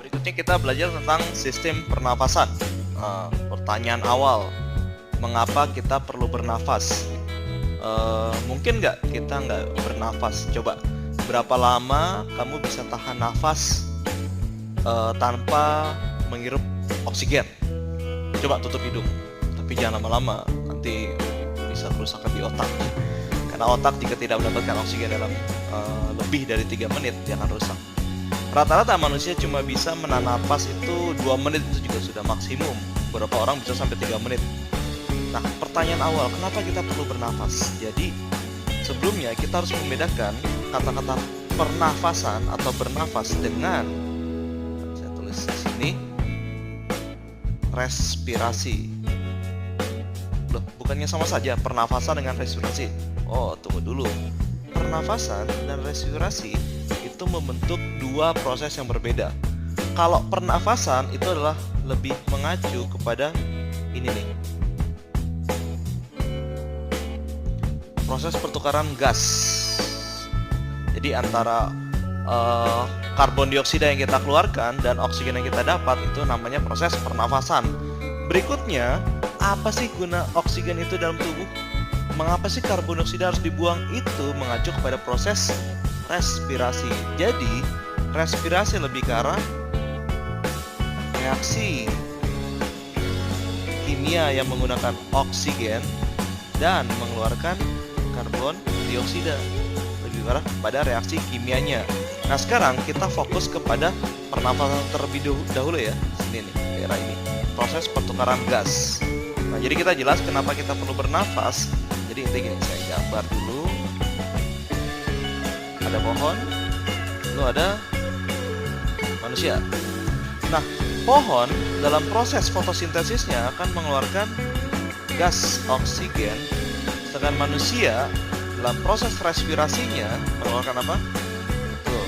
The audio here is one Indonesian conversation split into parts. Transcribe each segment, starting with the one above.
Berikutnya kita belajar tentang sistem pernafasan. Pertanyaan awal, mengapa kita perlu bernafas? Mungkin nggak kita nggak bernafas? Coba, berapa lama kamu bisa tahan nafas tanpa menghirup oksigen? Coba tutup hidung, tapi jangan lama-lama, nanti bisa kerusakan di otak. Karena otak jika tidak mendapatkan oksigen dalam lebih dari 3 menit, dia akan rusak. Rata-rata manusia cuma bisa menahan napas itu 2 menit, itu juga sudah maksimum. Beberapa orang bisa sampai 3 menit. Nah, pertanyaan awal, kenapa kita perlu bernafas? Jadi, sebelumnya kita harus membedakan kata-kata pernafasan atau bernafas dengan, saya tulis di sini, respirasi. Loh, bukannya sama saja pernafasan dengan respirasi? Oh, tunggu dulu. Pernafasan dan respirasi itu membentuk dua proses yang berbeda. Kalau pernafasan itu adalah lebih mengacu kepada ini nih, proses pertukaran gas. Jadi antara karbon dioksida yang kita keluarkan dan oksigen yang kita dapat, itu namanya proses pernafasan. Berikutnya, apa sih guna oksigen itu dalam tubuh? Mengapa sih karbon dioksida harus dibuang? Itu mengacu kepada proses respirasi. Jadi, respirasi lebih ke arah reaksi kimia yang menggunakan oksigen dan mengeluarkan karbon dioksida. Lebih ke arah pada reaksi kimianya. Nah, sekarang kita fokus kepada pernafasan terlebih dahulu ya. Sini nih, daerah ini. Proses pertukaran gas. Nah, jadi kita jelas kenapa kita perlu bernafas. Jadi intinya gini, saya gambar dulu. Ada pohon, lalu ada manusia. Nah, pohon dalam proses fotosintesisnya akan mengeluarkan gas oksigen, sedangkan manusia dalam proses respirasinya mengeluarkan apa? Tuh,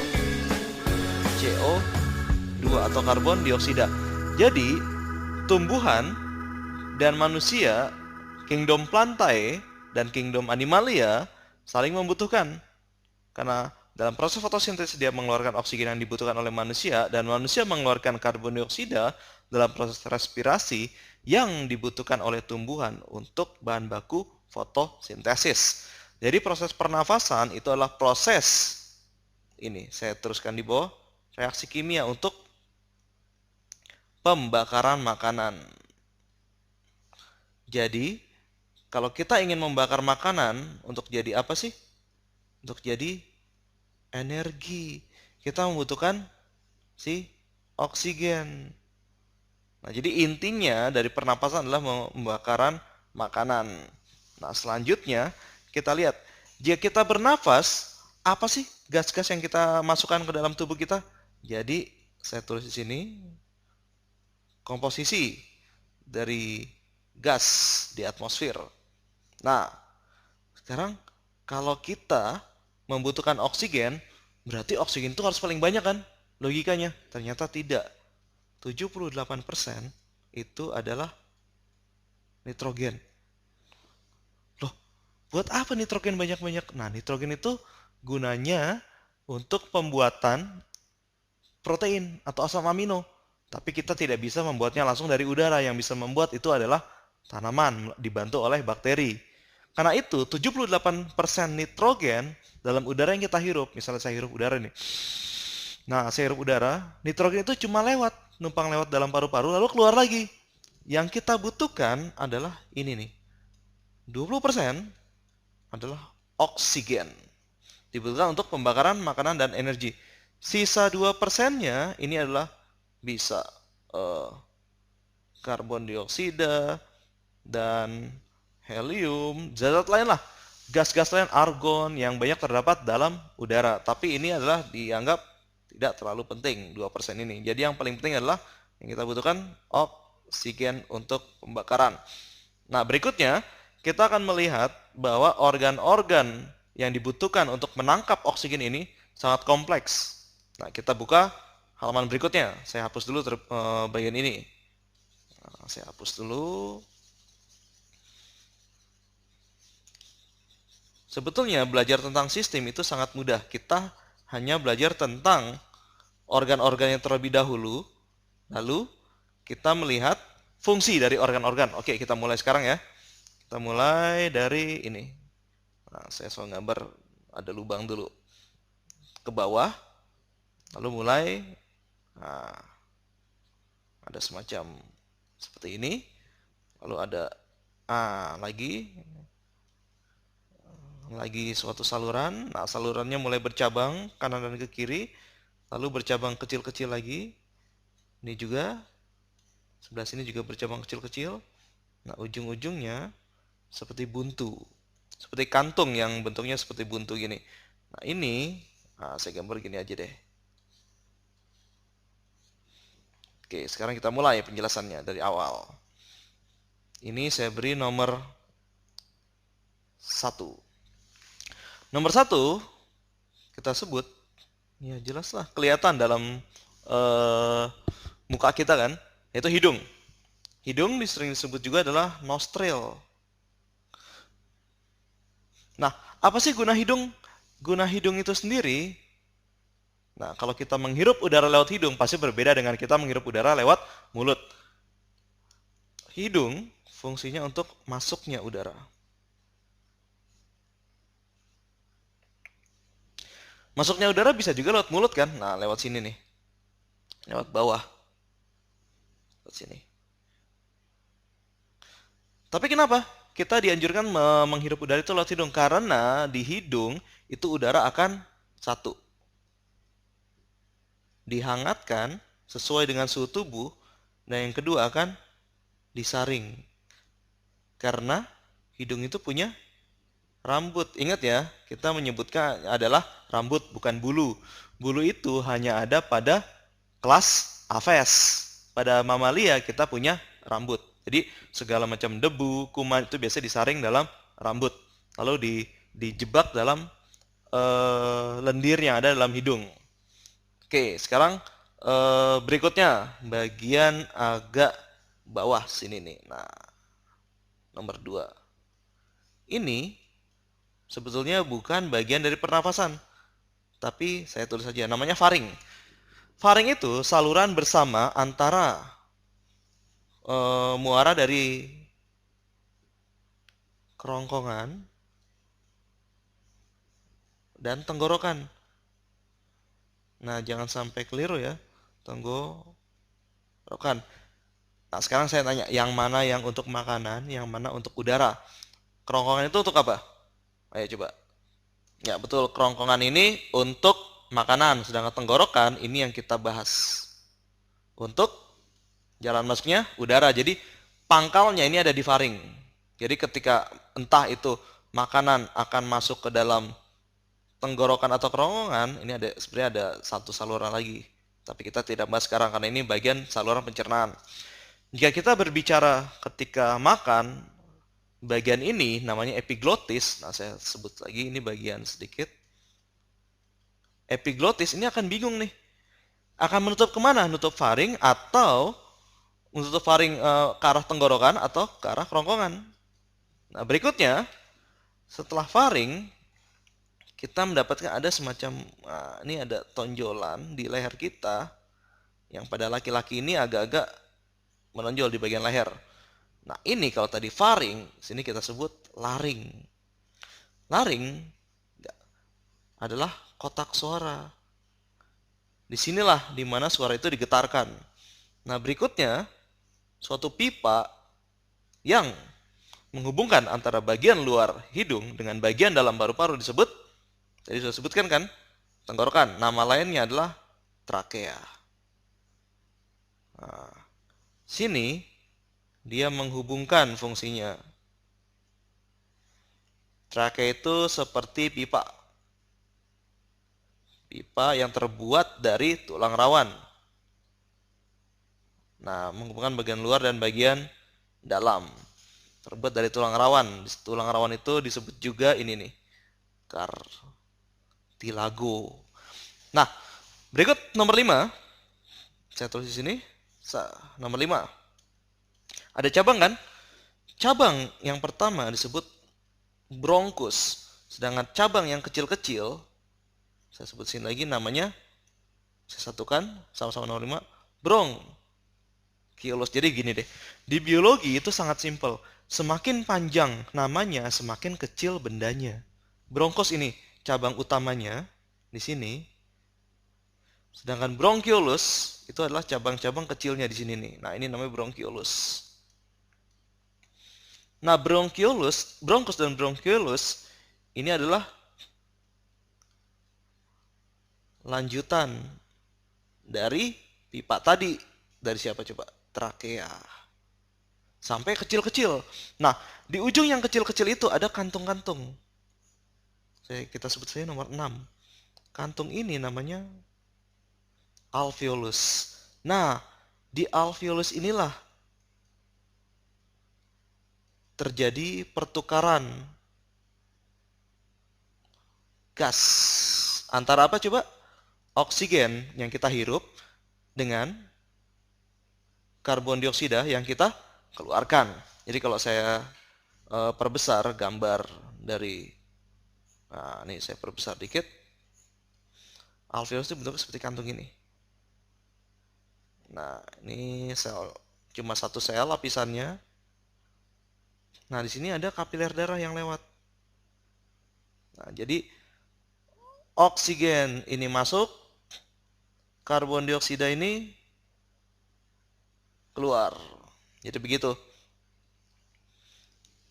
CO2 atau karbon dioksida. Jadi, tumbuhan dan manusia, kingdom plantae dan kingdom animalia saling membutuhkan. Karena dalam proses fotosintesis dia mengeluarkan oksigen yang dibutuhkan oleh manusia, dan manusia mengeluarkan karbon dioksida dalam proses respirasi yang dibutuhkan oleh tumbuhan untuk bahan baku fotosintesis. Jadi proses pernafasan itu adalah proses, ini saya teruskan di bawah, reaksi kimia untuk pembakaran makanan. Jadi, kalau kita ingin membakar makanan, untuk jadi apa sih? Untuk jadi energi. Kita membutuhkan si oksigen. Nah, jadi intinya dari pernapasan adalah pembakaran makanan. Nah, selanjutnya kita lihat, jika kita bernafas, apa sih gas-gas yang kita masukkan ke dalam tubuh kita? Jadi, saya tulis di sini, komposisi dari gas di atmosfer. Nah, sekarang kalau kita membutuhkan oksigen, berarti oksigen itu harus paling banyak kan? Logikanya. Ternyata tidak. 78% itu adalah nitrogen. Loh, buat apa nitrogen banyak-banyak? Nah, nitrogen itu gunanya untuk pembuatan protein atau asam amino. Tapi kita tidak bisa membuatnya langsung dari udara. Yang bisa membuat itu adalah tanaman, dibantu oleh bakteri. Karena itu 78% nitrogen dalam udara yang kita hirup. Misalnya saya hirup udara nih. Nah, saya hirup udara, nitrogen itu cuma lewat, numpang lewat dalam paru-paru lalu keluar lagi. Yang kita butuhkan adalah ini nih. 20% adalah oksigen. Dibutuhkan untuk pembakaran makanan dan energi. Sisa 2%-nya ini adalah bisa karbon dioksida dan helium, zat lain lah, gas-gas lain, argon yang banyak terdapat dalam udara. Tapi ini adalah dianggap tidak terlalu penting, 2% ini. Jadi yang paling penting adalah yang kita butuhkan oksigen untuk pembakaran. Nah, berikutnya kita akan melihat bahwa organ-organ yang dibutuhkan untuk menangkap oksigen ini sangat kompleks. Nah, kita buka halaman berikutnya. Saya hapus dulu bagian ini. Nah, saya hapus dulu. Sebetulnya belajar tentang sistem itu sangat mudah. Kita hanya belajar tentang organ-organ yang terlebih dahulu, Lalu kita melihat fungsi dari organ-organ. Oke, kita mulai sekarang ya. Kita mulai dari ini. Nah, saya soal gambar ada lubang dulu ke bawah. Lalu mulai, nah, ada semacam seperti ini. Lalu ada lagi suatu saluran. Nah, salurannya mulai bercabang kanan dan ke kiri, lalu bercabang kecil-kecil lagi. Ini juga sebelah sini juga bercabang kecil-kecil. Nah, ujung-ujungnya seperti buntu, seperti kantung yang bentuknya seperti buntu gini. Nah, ini saya gambar gini aja deh. Oke, sekarang kita mulai penjelasannya dari awal. Ini saya beri nomor 1. Nomor 1 kita sebut, ya jelaslah kelihatan dalam muka kita kan, yaitu hidung. Hidung sering disebut juga adalah nostril. Nah, apa sih guna hidung? Guna hidung itu sendiri, nah kalau kita menghirup udara lewat hidung pasti berbeda dengan kita menghirup udara lewat mulut. Hidung fungsinya untuk masuknya udara. Masuknya udara bisa juga lewat mulut kan? Nah, lewat sini nih. Lewat bawah. Lewat sini. Tapi kenapa? Kita dianjurkan menghirup udara itu lewat hidung. Karena di hidung itu udara akan satu, dihangatkan sesuai dengan suhu tubuh. Dan yang kedua akan disaring. Karena hidung itu punya rambut. Ingat ya, kita menyebutkan adalah rambut, bukan bulu. Bulu itu hanya ada pada kelas Aves. Pada mamalia kita punya rambut. Jadi segala macam debu, kuman itu biasa disaring dalam rambut. Lalu dijebak dalam lendir yang ada dalam hidung. Oke, sekarang berikutnya bagian agak bawah sini nih. Nah, nomor 2. Ini sebetulnya bukan bagian dari pernafasan, tapi saya tulis saja namanya faring. Faring itu saluran bersama antara muara dari kerongkongan dan tenggorokan. Nah, jangan sampai keliru ya, tenggorokan. Nah, sekarang saya tanya, yang mana yang untuk makanan, yang mana untuk udara? Kerongkongan itu untuk apa? Ayo coba. Ya, betul, kerongkongan ini untuk makanan, sedangkan tenggorokan ini yang kita bahas untuk jalan masuknya udara. Jadi pangkalnya ini ada di faring. Jadi ketika entah itu makanan akan masuk ke dalam tenggorokan atau kerongkongan, ini sebenarnya ada satu saluran lagi. Tapi kita tidak bahas sekarang karena ini bagian saluran pencernaan. Jika kita berbicara ketika makan, bagian ini namanya epiglottis. Nah, saya sebut lagi ini bagian sedikit. Epiglottis ini akan bingung nih. Akan menutup kemana? Nutup faring atau menutup faring ke arah tenggorokan atau ke arah kerongkongan. Nah, berikutnya setelah faring kita mendapatkan ada semacam ini ada tonjolan di leher kita yang pada laki-laki ini agak-agak menonjol di bagian leher. Nah, ini kalau tadi faring, sini kita sebut laring. Laring adalah kotak suara. Disinilah dimana suara itu digetarkan. Nah, berikutnya suatu pipa yang menghubungkan antara bagian luar hidung dengan bagian dalam paru-paru disebut, tadi sudah sebutkan kan, tenggorokan. Nama lainnya adalah trakea. Nah, sini dia menghubungkan fungsinya. Trakea itu seperti pipa. Pipa yang terbuat dari tulang rawan. Nah, menghubungkan bagian luar dan bagian dalam. Terbuat dari tulang rawan. Tulang rawan itu disebut juga ini nih, kartilago. Nah, berikut nomor 5. Saya tulis di sini. Nomor 5. Ada cabang kan? Cabang yang pertama disebut bronkus. Sedangkan cabang yang kecil-kecil, saya sebut sini lagi namanya, saya satukan sama-sama nomor 5, bronkiolus. Jadi gini deh, di biologi itu sangat simpel. Semakin panjang namanya, semakin kecil bendanya. Bronkos ini cabang utamanya di sini, sedangkan bronkiolus itu adalah cabang-cabang kecilnya di sini nih. Nah, ini namanya bronkiolus. Nah, bronkos dan bronkiolus ini adalah lanjutan dari pipa tadi. Dari siapa coba? Trakea. Sampai kecil-kecil. Nah, di ujung yang kecil-kecil itu ada kantung-kantung. Kita sebut saja nomor 6. Kantung ini namanya alveolus. Nah, di alveolus inilah terjadi pertukaran gas. Antara apa coba? Oksigen yang kita hirup dengan karbon dioksida yang kita keluarkan. Jadi kalau saya perbesar gambar dari, nah ini saya perbesar dikit. Alveolus itu bentuknya seperti kantung ini. Nah, ini sel, cuma satu sel lapisannya. Nah, di sini ada kapiler darah yang lewat. Nah, jadi oksigen ini masuk, karbon dioksida ini keluar. Jadi begitu.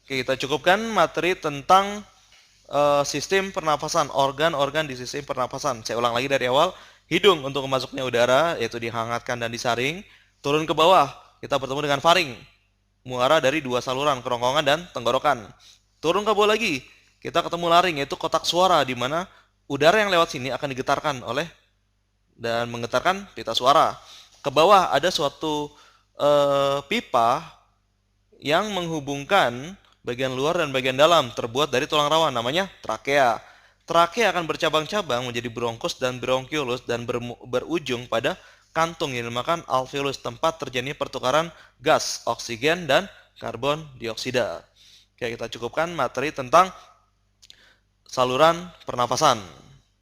Oke, kita cukupkan materi tentang sistem pernafasan, organ-organ di sistem pernafasan. Saya ulang lagi dari awal. Hidung untuk masuknya udara, yaitu dihangatkan dan disaring. Turun ke bawah, kita bertemu dengan faring. Muara dari dua saluran, kerongkongan dan tenggorokan. Turun ke bawah lagi, kita ketemu laring, yaitu kotak suara, di mana udara yang lewat sini akan digetarkan oleh dan menggetarkan pita suara. Ke bawah ada suatu pipa yang menghubungkan bagian luar dan bagian dalam, terbuat dari tulang rawan, namanya trakea. Trakea akan bercabang-cabang menjadi bronkos dan bronkiolus dan berujung pada kantung yang dinamakan alveolus, tempat terjadinya pertukaran gas, oksigen, dan karbon dioksida. Oke, kita cukupkan materi tentang saluran pernafasan.